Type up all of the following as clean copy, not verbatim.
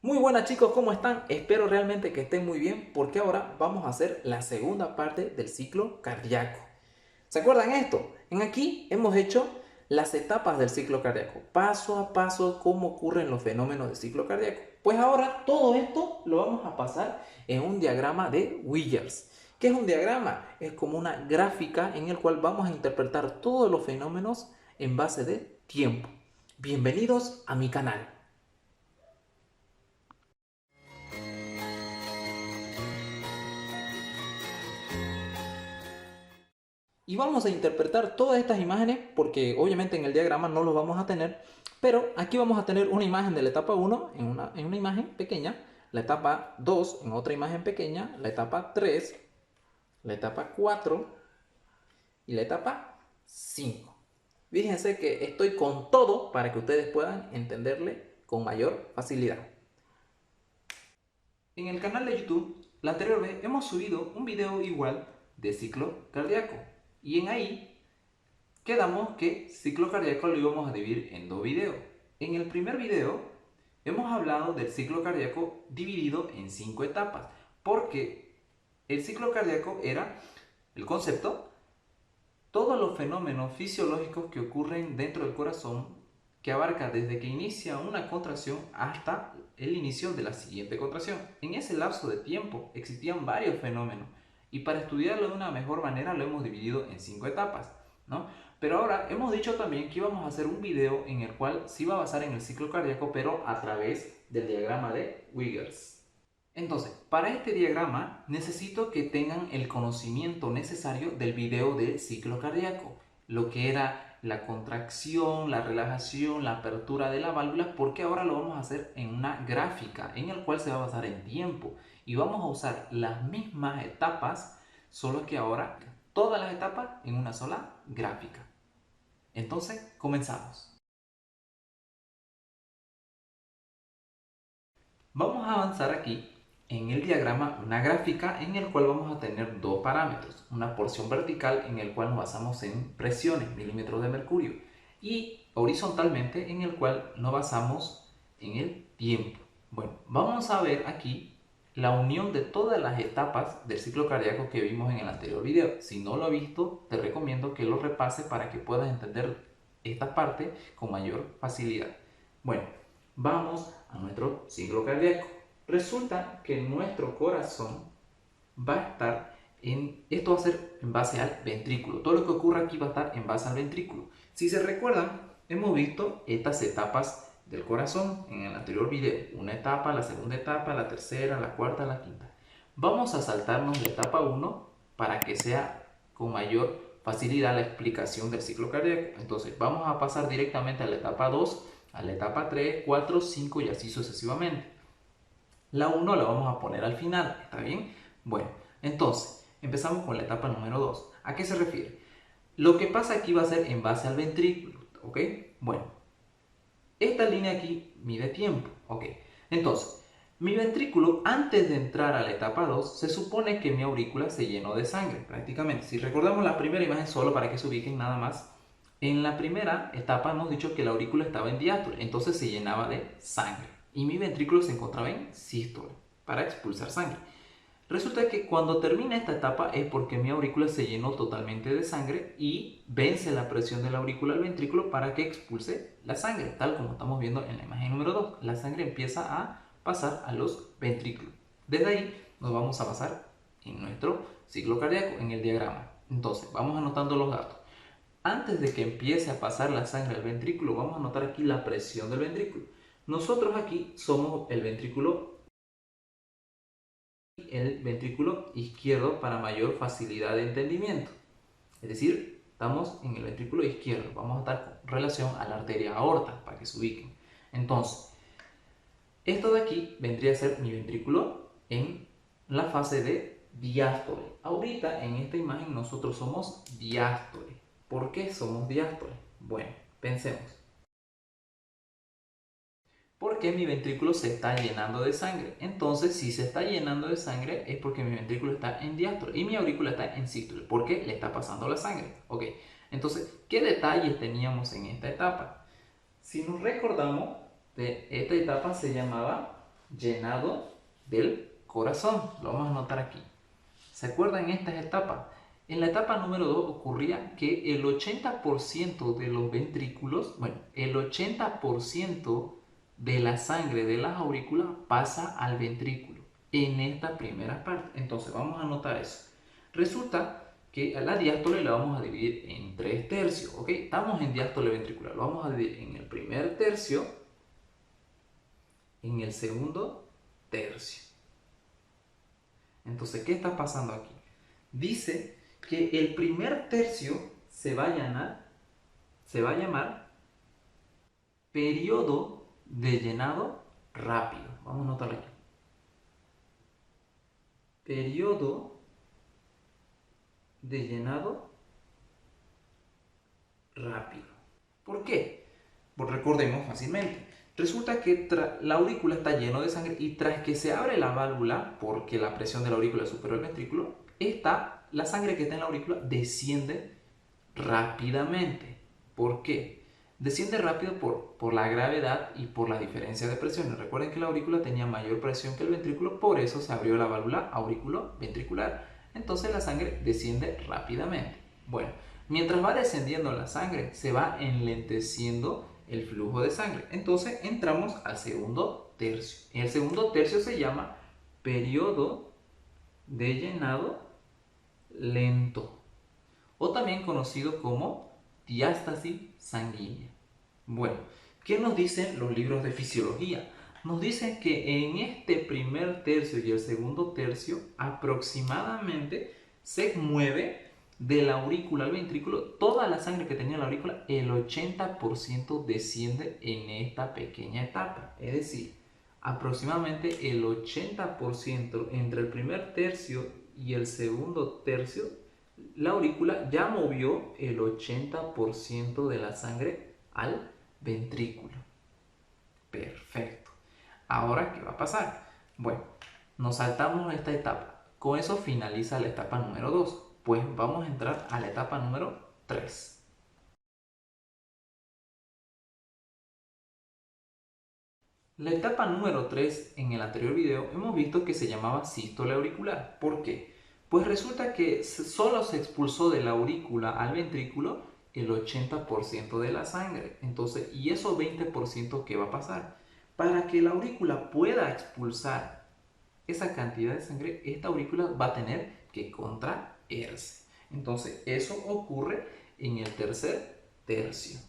Muy buenas chicos, ¿cómo están? Espero realmente que estén muy bien porque ahora vamos a hacer la segunda parte del ciclo cardíaco. ¿Se acuerdan esto? En aquí hemos hecho las etapas del ciclo cardíaco, paso a paso cómo ocurren los fenómenos del ciclo cardíaco. Pues ahora todo esto lo vamos a pasar en un diagrama de Williams. ¿Qué es un diagrama? Es como una gráfica en el cual vamos a interpretar todos los fenómenos en base de tiempo. Bienvenidos a mi canal. Y vamos a interpretar todas estas imágenes porque obviamente en el diagrama no los vamos a tener, pero aquí vamos a tener una imagen de la etapa 1 en una imagen pequeña, la etapa 2 en otra imagen pequeña, la etapa 3, la etapa 4 y la etapa 5. Fíjense que estoy con todo para que ustedes puedan entenderle con mayor facilidad. En el canal de YouTube, la anterior vez hemos subido un video igual de ciclo cardíaco y en ahí quedamos que ciclo cardíaco lo íbamos a dividir en dos videos. En el primer video hemos hablado del ciclo cardíaco dividido en 5 etapas, porque el ciclo cardíaco era el concepto, todos los fenómenos fisiológicos que ocurren dentro del corazón, que abarca desde que inicia una contracción hasta el inicio de la siguiente contracción. En ese lapso de tiempo existían varios fenómenos y para estudiarlo de una mejor manera lo hemos dividido en 5 etapas, ¿no? Pero ahora hemos dicho también que íbamos a hacer un video en el cual se iba a basar en el ciclo cardíaco, pero a través del diagrama de Wiggers. Entonces, para este diagrama necesito que tengan el conocimiento necesario del video del ciclo cardíaco, lo que era la contracción, la relajación, la apertura de la válvula, porque ahora lo vamos a hacer en una gráfica en el cual se va a basar en tiempo y vamos a usar las mismas etapas, solo que ahora todas las etapas en una sola gráfica. Entonces, comenzamos. Vamos a avanzar aquí en el diagrama una gráfica en el cual vamos a tener dos parámetros, una porción vertical en el cual nos basamos en presiones, milímetros de mercurio, y horizontalmente en el cual nos basamos en el tiempo. Bueno, vamos a ver aquí la unión de todas las etapas del ciclo cardíaco que vimos en el anterior video. Si no lo has visto, te recomiendo que lo repase para que puedas entender esta parte con mayor facilidad. Bueno, vamos a nuestro ciclo cardíaco. Resulta que nuestro corazón va a estar esto va a ser en base al ventrículo. Todo lo que ocurra aquí va a estar en base al ventrículo. Si se recuerdan, hemos visto estas etapas del corazón en el anterior video. Una etapa, la segunda etapa, la tercera, la cuarta, la quinta. Vamos a saltarnos la etapa 1 para que sea con mayor facilidad la explicación del ciclo cardíaco. Entonces vamos a pasar directamente a la etapa 2, a la etapa 3, 4, 5 y así sucesivamente. La 1 la vamos a poner al final, ¿está bien? Bueno, entonces empezamos con la etapa número 2. ¿A qué se refiere? Lo que pasa aquí va a ser en base al ventrículo, ¿ok? Bueno, esta línea aquí mide tiempo, ¿ok? Entonces, mi ventrículo antes de entrar a la etapa 2 se supone que mi aurícula se llenó de sangre, prácticamente. Si recordamos la primera imagen solo para que se ubiquen nada más, en la primera etapa hemos dicho que la aurícula estaba en diástole, entonces se llenaba de sangre y mi ventrículo se encontraba en sístole para expulsar sangre. Resulta que cuando termina esta etapa es porque mi aurícula se llenó totalmente de sangre y vence la presión de la aurícula al ventrículo para que expulse la sangre, tal como estamos viendo en la imagen número 2. La sangre empieza a pasar a los ventrículos. Desde ahí nos vamos a basar en nuestro ciclo cardíaco, en el diagrama. Entonces, vamos anotando los datos. Antes de que empiece a pasar la sangre al ventrículo, vamos a notar aquí la presión del ventrículo. Nosotros aquí somos el ventrículo izquierdo para mayor facilidad de entendimiento. Es decir, estamos en el ventrículo izquierdo. Vamos a estar con relación a la arteria aorta para que se ubiquen. Entonces, esto de aquí vendría a ser mi ventrículo en la fase de diástole. Ahorita en esta imagen nosotros somos diástole. ¿Por qué somos diástole? Bueno, pensemos. Porque mi ventrículo se está llenando de sangre. Entonces, si se está llenando de sangre es porque mi ventrículo está en diástole y mi aurícula está en sístole, porque le está pasando la sangre. Ok, entonces, ¿qué detalles teníamos en esta etapa? Si nos recordamos, esta etapa se llamaba llenado del corazón. Lo vamos a anotar aquí. ¿Se acuerdan estas etapas? En la etapa número 2 ocurría que el 80% de los ventrículos, bueno, el 80% de la sangre de las aurículas pasa al ventrículo en esta primera parte. Entonces vamos a anotar eso. Resulta que a la diástole la vamos a dividir en 3 tercios, ¿ok? Estamos en diástole ventricular, lo vamos a dividir en el primer tercio, en el segundo tercio. Entonces, ¿qué está pasando aquí? Dice que el primer tercio se va a llamar periodo de llenado rápido. Vamos a anotarlo aquí. Periodo de llenado rápido. ¿Por qué? Pues recordemos fácilmente. Resulta que la aurícula está llena de sangre y tras que se abre la válvula, porque la presión de la aurícula es superior al ventrículo, la sangre que está en la aurícula desciende rápidamente. ¿Por qué? Desciende rápido por la gravedad y por la diferencia de presiones. Recuerden que la aurícula tenía mayor presión que el ventrículo, por eso se abrió la válvula aurículo-ventricular. Entonces la sangre desciende rápidamente. Bueno, mientras va descendiendo la sangre, se va enlenteciendo el flujo de sangre. Entonces entramos al segundo tercio. El segundo tercio se llama periodo de llenado lento, o también conocido como diástasis sanguínea. Bueno, ¿qué nos dicen los libros de fisiología? Nos dicen que en este primer tercio y el segundo tercio aproximadamente se mueve de la aurícula al ventrículo toda la sangre que tenía la aurícula, el 80% desciende en esta pequeña etapa. Es decir, aproximadamente el 80% entre el primer tercio y el segundo tercio, la aurícula ya movió el 80% de la sangre al ventrículo. Perfecto. Ahora, ¿qué va a pasar? Bueno, nos saltamos esta etapa. Con eso finaliza la etapa número 2. Pues vamos a entrar a la etapa número 3. La etapa número 3 en el anterior video hemos visto que se llamaba sístole auricular. ¿Por qué? Pues resulta que solo se expulsó de la aurícula al ventrículo el 80% de la sangre. Entonces, ¿y eso 20% qué va a pasar? Para que la aurícula pueda expulsar esa cantidad de sangre, esta aurícula va a tener que contraerse. Entonces, eso ocurre en el tercer tercio.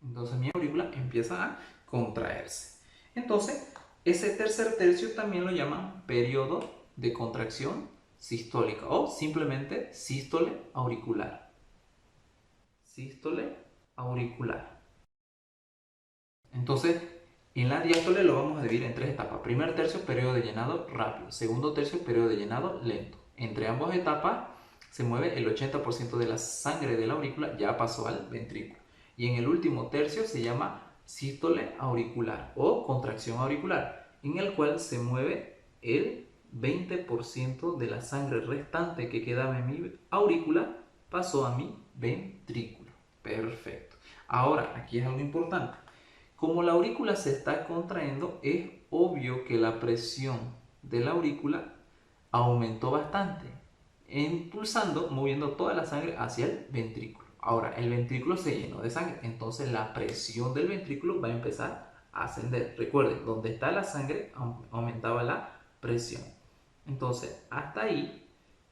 Entonces mi aurícula empieza a contraerse. Entonces, ese tercer tercio también lo llaman periodo de contracción sistólica o simplemente sístole auricular. Sístole auricular. Entonces, en la diástole lo vamos a dividir en 3 etapas. Primer tercio, periodo de llenado rápido. Segundo tercio, periodo de llenado lento. Entre ambas etapas se mueve el 80% de la sangre de la aurícula, ya pasó al ventrículo. Y en el último tercio se llama sístole auricular o contracción auricular, en el cual se mueve el 20% de la sangre restante que quedaba en mi aurícula, pasó a mi ventrículo. Perfecto. Ahora, aquí es algo importante. Como la aurícula se está contrayendo, es obvio que la presión de la aurícula aumentó bastante, impulsando, moviendo toda la sangre hacia el ventrículo. Ahora, el ventrículo se llenó de sangre, entonces la presión del ventrículo va a empezar a ascender. Recuerden, donde está la sangre aumentaba la presión. Entonces, hasta ahí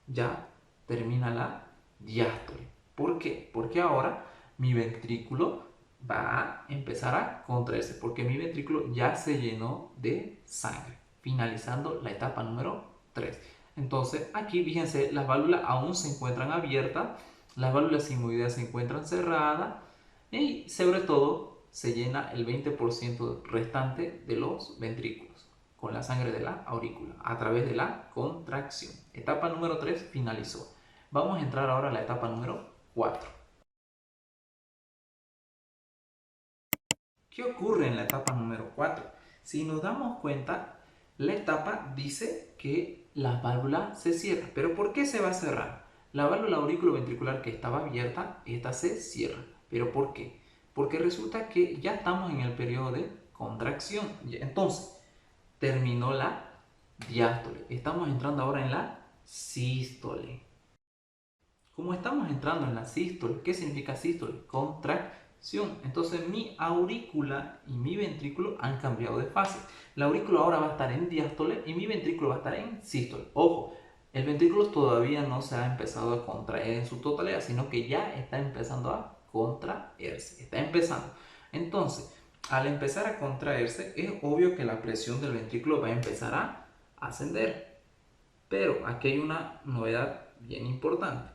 ya termina la diástole. ¿Por qué? Porque ahora mi ventrículo va a empezar a contraerse, porque mi ventrículo ya se llenó de sangre, finalizando la etapa número 3. Entonces, aquí fíjense, las válvulas aún se encuentran abiertas, las válvulas sin movilidad se encuentran cerradas y sobre todo se llena el 20% restante de los ventrículos con la sangre de la aurícula a través de la contracción. Etapa número 3 finalizó. Vamos a entrar ahora a la etapa número 4. ¿Qué ocurre en la etapa número 4? Si nos damos cuenta, la etapa dice que la válvula se cierra. ¿Pero por qué se va a cerrar? La válvula auriculoventricular que estaba abierta, esta se cierra. ¿Pero por qué? Porque resulta que ya estamos en el periodo de contracción. Entonces, terminó la diástole. Estamos entrando ahora en la sístole. Como estamos entrando en la sístole, ¿qué significa sístole? Contracción. Entonces mi aurícula y mi ventrículo han cambiado de fase. La aurícula ahora va a estar en diástole y mi ventrículo va a estar en sístole. Ojo, el ventrículo todavía no se ha empezado a contraer en su totalidad, sino que ya está empezando a contraerse. Está empezando. Entonces, al empezar a contraerse, es obvio que la presión del ventrículo va a empezar a ascender. Pero aquí hay una novedad bien importante.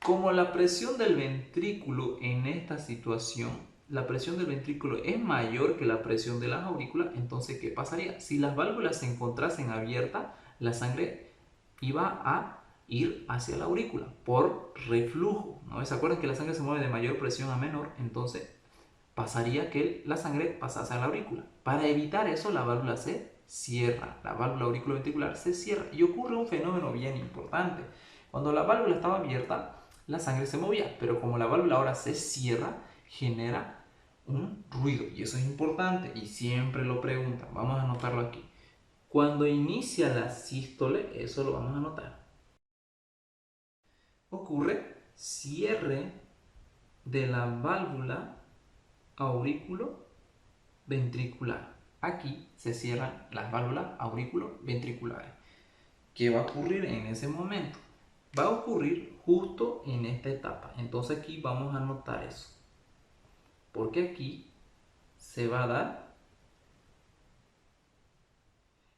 Como la presión del ventrículo en esta situación, la presión del ventrículo es mayor que la presión de las aurículas, entonces ¿qué pasaría? Si las válvulas se encontrasen abiertas, la sangre iba a ir hacia la aurícula por reflujo, ¿no? ¿Se acuerdan que la sangre se mueve de mayor presión a menor? Entonces pasaría que la sangre pasase a la aurícula. Para evitar eso, la válvula se cierra, la válvula auriculoventricular se cierra y ocurre un fenómeno bien importante. Cuando la válvula estaba abierta, la sangre se movía, pero como la válvula ahora se cierra, genera un ruido y eso es importante y siempre lo preguntan. Vamos a anotarlo aquí. Cuando inicia la sístole, eso lo vamos a anotar. Ocurre cierre de la válvula aurículo-ventricular. Aquí se cierran las válvulas aurículo-ventriculares. ¿Qué va a ocurrir en ese momento? Va a ocurrir justo en esta etapa. Entonces aquí vamos a anotar eso. Porque aquí se va a dar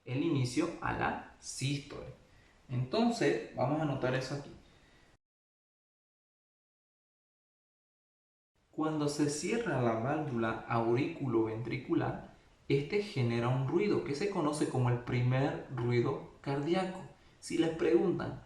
el inicio a la sístole. Entonces vamos a anotar eso aquí. Cuando se cierra la válvula auriculoventricular, este genera un ruido que se conoce como el primer ruido cardíaco. Si les preguntan,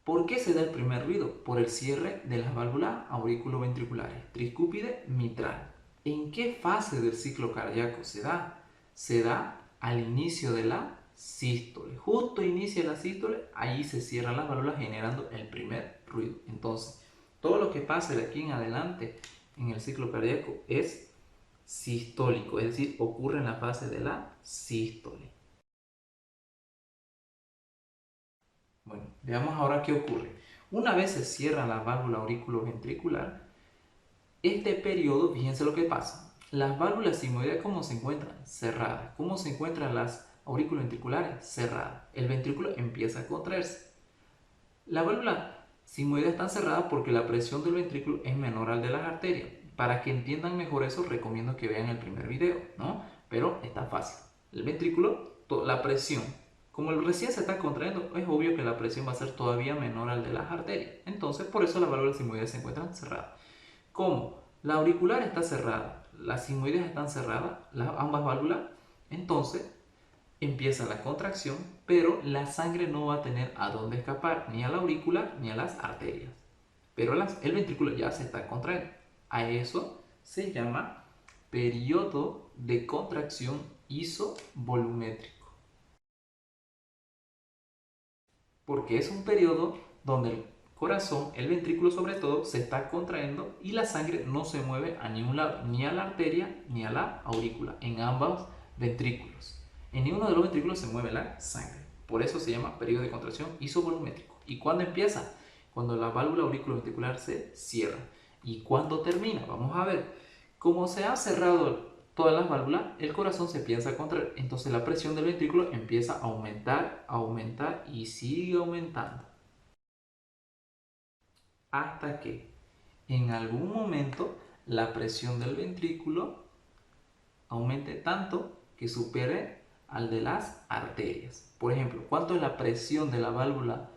¿por qué se da el primer ruido? Por el cierre de las válvulas auriculoventriculares, tricúpide mitral. ¿En qué fase del ciclo cardíaco se da? Se da al inicio de la sístole. Justo inicia la sístole, ahí se cierran las válvulas generando el primer ruido. Entonces, todo lo que pase de aquí en adelante en el ciclo cardíaco es sistólico, es decir, ocurre en la fase de la sístole. Bueno, veamos ahora qué ocurre. Una vez se cierra la válvula auriculoventricular, este periodo, fíjense lo que pasa. Las válvulas sigmoideas, ¿cómo se encuentran? Cerradas. ¿Cómo se encuentran las auriculoventriculares? Cerradas. El ventrículo empieza a contraerse. La válvula sigmoidea está cerrada porque la presión del ventrículo es menor al de las arterias. Para que entiendan mejor eso, recomiendo que vean el primer video, ¿no? Pero está fácil. El ventrículo, la presión, como el recién se está contrayendo, es obvio que la presión va a ser todavía menor al de las arterias. Entonces, por eso las válvulas sigmoideas se encuentran cerradas. ¿Cómo? La auricular está cerrada, las sigmoideas están cerradas, ambas válvulas, entonces empieza la contracción, pero la sangre no va a tener a dónde escapar, ni a la aurícula ni a las arterias. Pero el ventrículo ya se está contrayendo. A eso se llama periodo de contracción isovolumétrico. Porque es un periodo donde el corazón, el ventrículo sobre todo, se está contrayendo y la sangre no se mueve a ningún lado, ni a la arteria ni a la aurícula, en ambos ventrículos. En ninguno de los ventrículos se mueve la sangre. Por eso se llama periodo de contracción isovolumétrico. ¿Y cuándo empieza? Cuando la válvula auriculoventricular se cierra. ¿Y cuándo termina? Vamos a ver. Como se ha cerrado todas las válvulas, el corazón se empieza a contraer. Entonces la presión del ventrículo empieza a aumentar, aumentar y sigue aumentando. Hasta que en algún momento la presión del ventrículo aumente tanto que supere al de las arterias. Por ejemplo, ¿cuánto es la presión de la válvula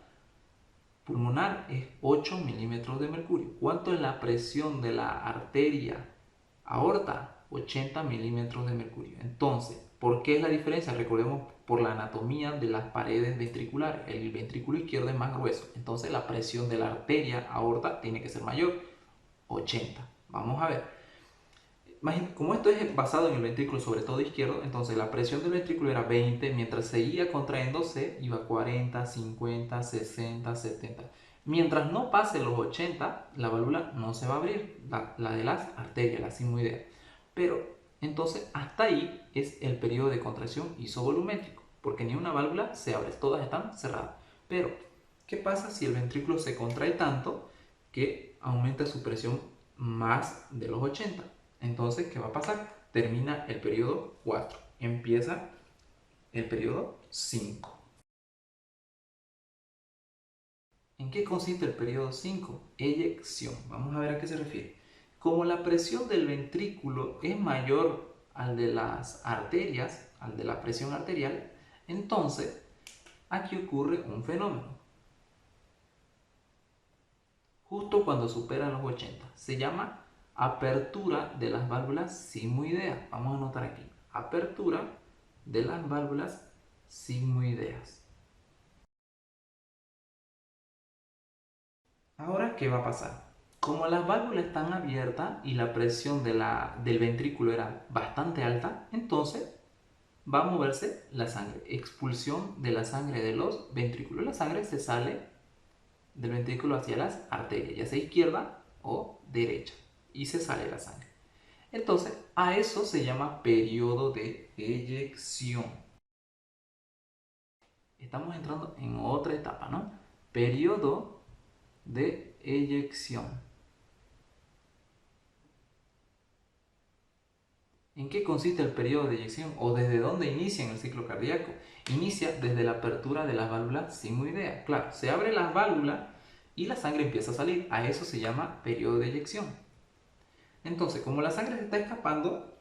pulmonar? Es 8 milímetros de mercurio. ¿Cuánto es la presión de la arteria aorta? 80 milímetros de mercurio. Entonces, ¿por qué es la diferencia? Recordemos por la anatomía de las paredes ventriculares. El ventrículo izquierdo es más grueso. Entonces, la presión de la arteria aorta tiene que ser mayor. 80. Vamos a ver. Como esto es basado en el ventrículo, sobre todo izquierdo, entonces la presión del ventrículo era 20, mientras seguía contrayéndose iba a 40, 50, 60, 70. Mientras no pase los 80, la válvula no se va a abrir, la de las arterias, la sigmoidea. Pero Entonces, hasta ahí es el periodo de contracción isovolumétrico, porque ni una válvula se abre, todas están cerradas. Pero, ¿qué pasa si el ventrículo se contrae tanto que aumenta su presión más de los 80? Entonces, ¿qué va a pasar? Termina el periodo 4, empieza el periodo 5. ¿En qué consiste el periodo 5? Eyección. Vamos a ver a qué se refiere. Como la presión del ventrículo es mayor al de las arterias, al de la presión arterial, entonces aquí ocurre un fenómeno. Justo cuando superan los 80. Se llama apertura de las válvulas sigmoideas. Vamos a anotar aquí. Apertura de las válvulas sigmoideas. Ahora, ¿qué va a pasar? Como las válvulas están abiertas y la presión del ventrículo era bastante alta, entonces va a moverse la sangre. Expulsión de la sangre de los ventrículos. La sangre se sale del ventrículo hacia las arterias, ya sea izquierda o derecha, y se sale la sangre. Entonces, a eso se llama periodo de eyección. Estamos entrando en otra etapa, ¿no? Periodo de eyección. ¿En qué consiste el periodo de eyección o desde dónde inicia en el ciclo cardíaco? Inicia desde la apertura de las válvulas sigmoideas. Claro, se abren las válvulas y la sangre empieza a salir. A eso se llama periodo de eyección. Entonces, como la sangre se está escapando,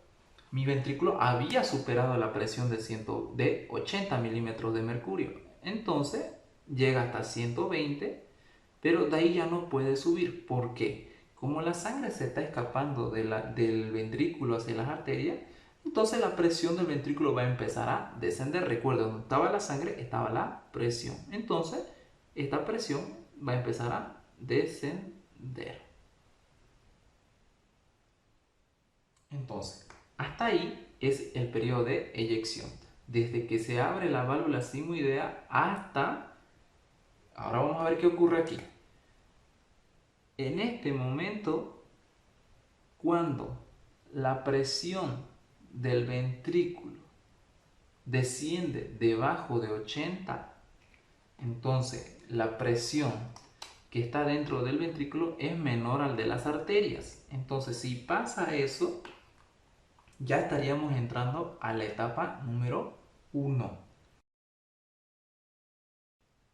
mi ventrículo había superado la presión de 80 milímetros de mercurio. Entonces, llega hasta 120, pero de ahí ya no puede subir. ¿Por qué? Como la sangre se está escapando del ventrículo hacia las arterias, entonces la presión del ventrículo va a empezar a descender. Recuerda, donde estaba la sangre estaba la presión. Entonces, esta presión va a empezar a descender. Entonces, hasta ahí es el periodo de eyección. Desde que se abre la válvula sigmoidea hasta... Ahora vamos a ver qué ocurre aquí. En este momento, cuando la presión del ventrículo desciende debajo de 80, entonces la presión que está dentro del ventrículo es menor al de las arterias. Entonces, si pasa eso, ya estaríamos entrando a la etapa número 1.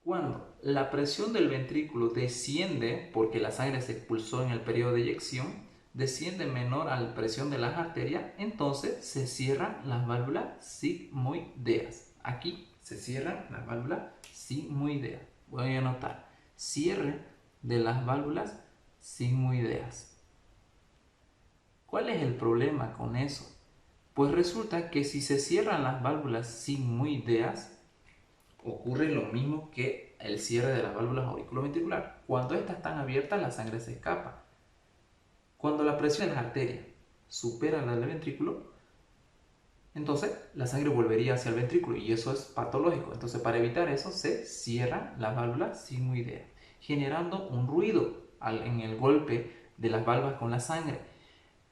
Cuando la presión del ventrículo desciende, porque la sangre se expulsó en el periodo de eyección, desciende menor a la presión de las arterias, entonces se cierran las válvulas sigmoideas. Aquí se cierran las válvulas sigmoideas. Voy a anotar, cierre de las válvulas sigmoideas. ¿Cuál es el problema con eso? Pues resulta que si se cierran las válvulas sigmoideas, ocurre lo mismo que el cierre de las válvulas auriculoventriculares. Cuando estas están abiertas, la sangre se escapa. Cuando la presión de las arterias supera la del ventrículo, entonces la sangre volvería hacia el ventrículo y eso es patológico. Entonces, para evitar eso, se cierran las válvulas sigmoideas, generando un ruido en el golpe de las válvulas con la sangre.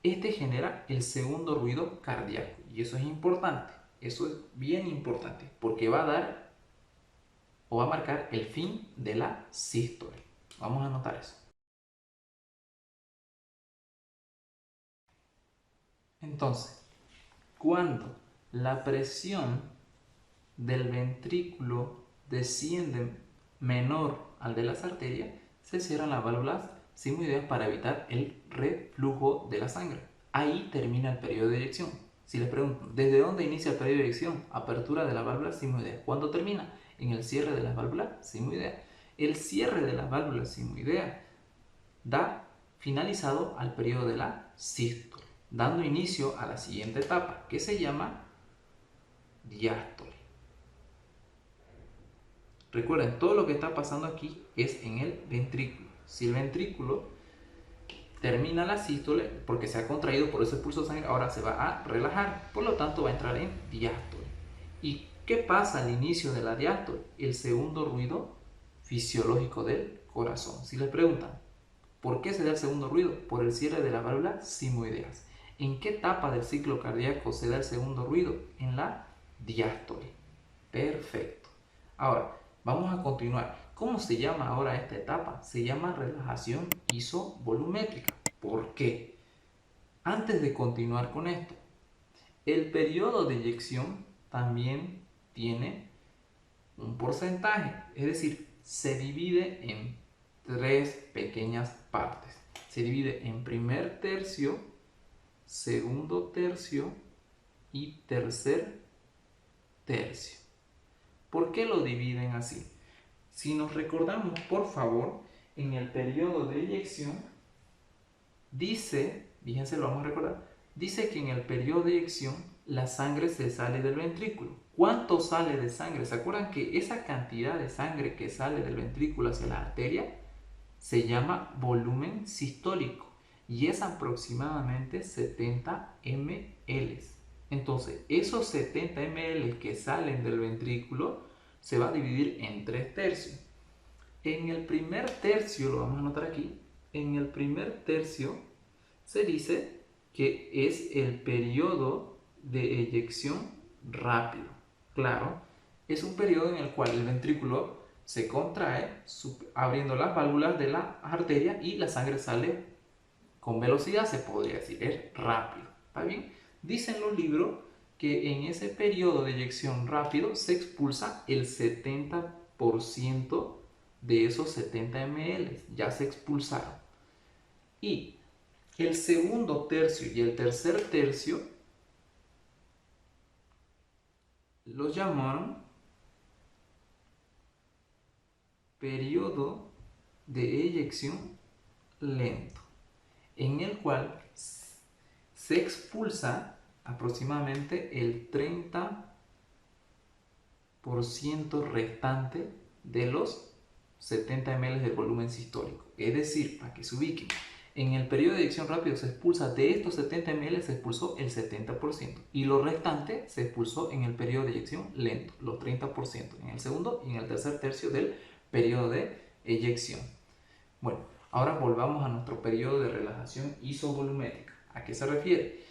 Este genera el segundo ruido cardíaco y eso es importante. Eso es bien importante porque va a dar o va a marcar el fin de la sístole. Vamos a anotar eso. Entonces, cuando la presión del ventrículo desciende menor al de las arterias, se cierran las válvulas sigmoideas para evitar el reflujo de la sangre. Ahí termina el periodo de eyección. Si les pregunto, ¿desde dónde inicia el periodo de eyección? Apertura de las válvulas sigmoideas. ¿Cuándo termina? En el cierre de las válvulas sigmoideas. El cierre de las válvulas sigmoideas da finalizado al periodo de la sístole, dando inicio a la siguiente etapa, que se llama diástole. Recuerden, todo lo que está pasando aquí es en el ventrículo. Si el ventrículo termina la sístole, porque se ha contraído por ese pulso de sangre, ahora se va a relajar, por lo tanto va a entrar en diástole. ¿Y qué pasa al inicio de la diástole? El segundo ruido fisiológico del corazón. Si les preguntan, ¿por qué se da el segundo ruido? Por el cierre de las válvulas sigmoideas. ¿En qué etapa del ciclo cardíaco se da el segundo ruido? En la diástole. Perfecto. Ahora, vamos a continuar. ¿Cómo se llama ahora esta etapa? Se llama relajación isovolumétrica. ¿Por qué? Antes de continuar con esto, el periodo de eyección también tiene un porcentaje, es decir, se divide en tres pequeñas partes. Se divide en primer tercio, segundo tercio y tercer tercio. ¿Por qué lo dividen así? Si nos recordamos, por favor, en el periodo de eyección, dice, fíjense, lo vamos a recordar, dice que en el periodo de eyección la sangre se sale del ventrículo. ¿Cuánto sale de sangre? ¿Se acuerdan que esa cantidad de sangre que sale del ventrículo hacia la arteria se llama volumen sistólico y es aproximadamente 70 ml? Entonces, esos 70 ml que salen del ventrículo se va a dividir en tres tercios. En el primer tercio, lo vamos a anotar aquí, en el primer tercio se dice que es el periodo de eyección rápido. Claro, es un periodo en el cual el ventrículo se contrae abriendo las válvulas de la arteria y la sangre sale con velocidad, se podría decir, es rápido. ¿Está bien? Dicen los libros que en ese periodo de eyección rápido se expulsa el 70% de esos 70 ml, ya se expulsaron. Y el segundo tercio y el tercer tercio los llamaron periodo de eyección lento, en el cual se expulsa aproximadamente el 30% restante de los 70 ml del volumen sistólico. Es decir, para que se ubiquen, en el periodo de eyección rápido se expulsa de estos 70 ml, se expulsó el 70% y lo restante se expulsó en el periodo de eyección lento, los 30%, en el segundo y en el tercer tercio del periodo de eyección. Bueno, ahora volvamos a nuestro periodo de relajación isovolumétrica. ¿A qué se refiere?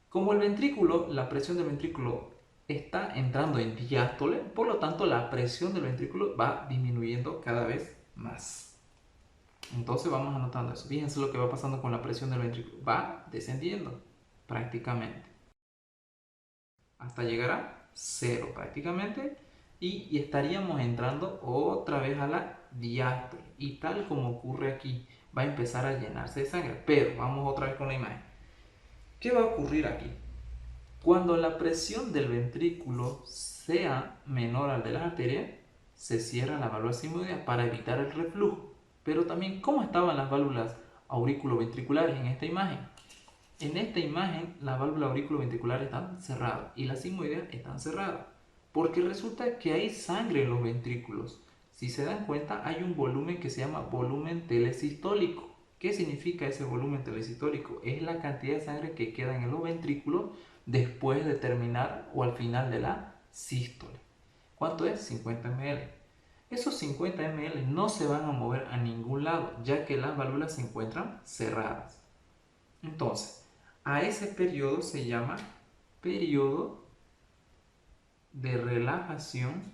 Como el ventrículo, la presión del ventrículo está entrando en diástole, por lo tanto la presión del ventrículo va disminuyendo cada vez más. Entonces vamos anotando eso. Fíjense lo que va pasando con la presión del ventrículo. Va descendiendo prácticamente hasta llegar a cero prácticamente y estaríamos entrando otra vez a la diástole. Y tal como ocurre aquí, va a empezar a llenarse de sangre. Pero vamos otra vez con la imagen. ¿Qué va a ocurrir aquí? Cuando la presión del ventrículo sea menor al de la arteria, se cierra la válvula sigmoidea para evitar el reflujo. Pero también, ¿cómo estaban las válvulas auriculoventriculares en esta imagen? En esta imagen, la válvula auriculoventricular están cerradas y las sigmoideas están cerradas. Porque resulta que hay sangre en los ventrículos. Si se dan cuenta, hay un volumen que se llama volumen telesistólico. ¿Qué significa ese volumen telesistólico? Es la cantidad de sangre que queda en los ventrículos después de terminar o al final de la sístole. ¿Cuánto es? 50 ml. Esos 50 ml no se van a mover a ningún lado, ya que las válvulas se encuentran cerradas. Entonces, a ese periodo se llama periodo de relajación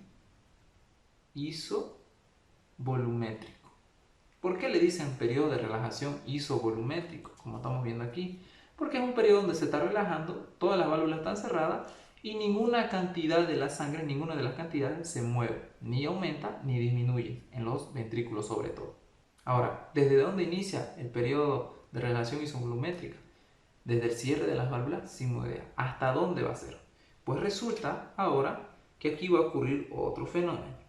isovolumétrico. ¿Por qué le dicen periodo de relajación isovolumétrico? Como estamos viendo aquí. Porque es un periodo donde se está relajando, todas las válvulas están cerradas y ninguna cantidad de la sangre, ninguna de las cantidades se mueve, ni aumenta ni disminuye en los ventrículos sobre todo. Ahora, ¿desde dónde inicia el periodo de relajación isovolumétrica? Desde el cierre de las válvulas sigmoideas. ¿Hasta dónde va a ser? Pues resulta ahora que aquí va a ocurrir otro fenómeno.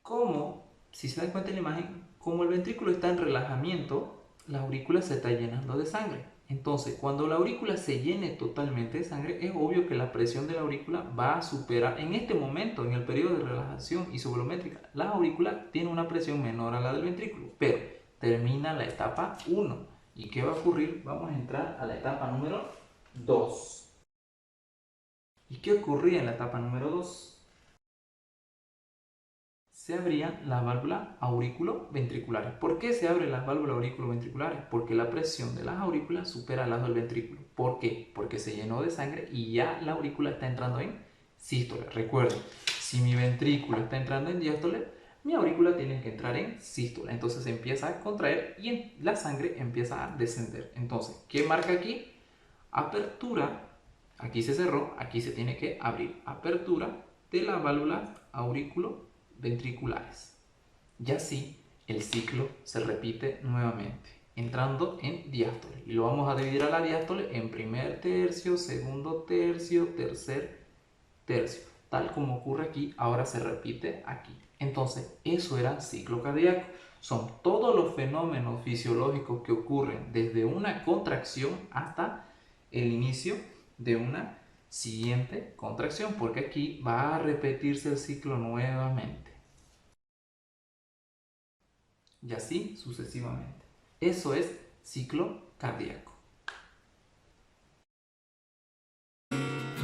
Como, si se dan cuenta en la imagen, como el ventrículo está en relajamiento, la aurícula se está llenando de sangre. Entonces, cuando la aurícula se llene totalmente de sangre, es obvio que la presión de la aurícula va a superar, en este momento, en el periodo de relajación isovolumétrica, la aurícula tiene una presión menor a la del ventrículo, pero termina la etapa 1. ¿Y qué va a ocurrir? Vamos a entrar a la etapa número 2. ¿Y qué ocurría en la etapa número 2? se abrían las válvulas aurículo-ventriculares. ¿Por qué se abren las válvulas aurículo-ventriculares? Porque la presión de las aurículas supera la del ventrículo. ¿Por qué? Porque se llenó de sangre y ya la aurícula está entrando en sístole. Recuerden, si mi ventrículo está entrando en diástole, mi aurícula tiene que entrar en sístole. Entonces empieza a contraer y la sangre empieza a descender. Entonces, ¿qué marca aquí? Apertura. Aquí se cerró, aquí se tiene que abrir. Apertura de las válvulas aurículo-ventriculares. Y así el ciclo se repite nuevamente, entrando en diástole. Y lo vamos a dividir a la diástole en primer tercio, segundo tercio, tercer tercio. Tal como ocurre aquí, ahora se repite aquí. Entonces, eso era ciclo cardíaco. Son todos los fenómenos fisiológicos que ocurren desde una contracción hasta el inicio de una siguiente contracción, porque aquí va a repetirse el ciclo nuevamente. Y así sucesivamente. Eso es ciclo cardíaco.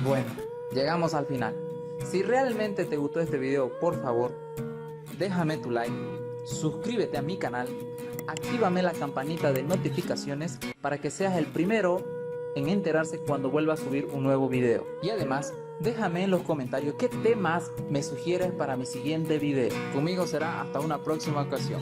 Bueno, llegamos al final. Si realmente te gustó este video, por favor, déjame tu like, suscríbete a mi canal, actívame la campanita de notificaciones para que seas el primero en enterarse cuando vuelva a subir un nuevo video. Y además, déjame en los comentarios qué temas me sugieres para mi siguiente video. Conmigo será hasta una próxima ocasión.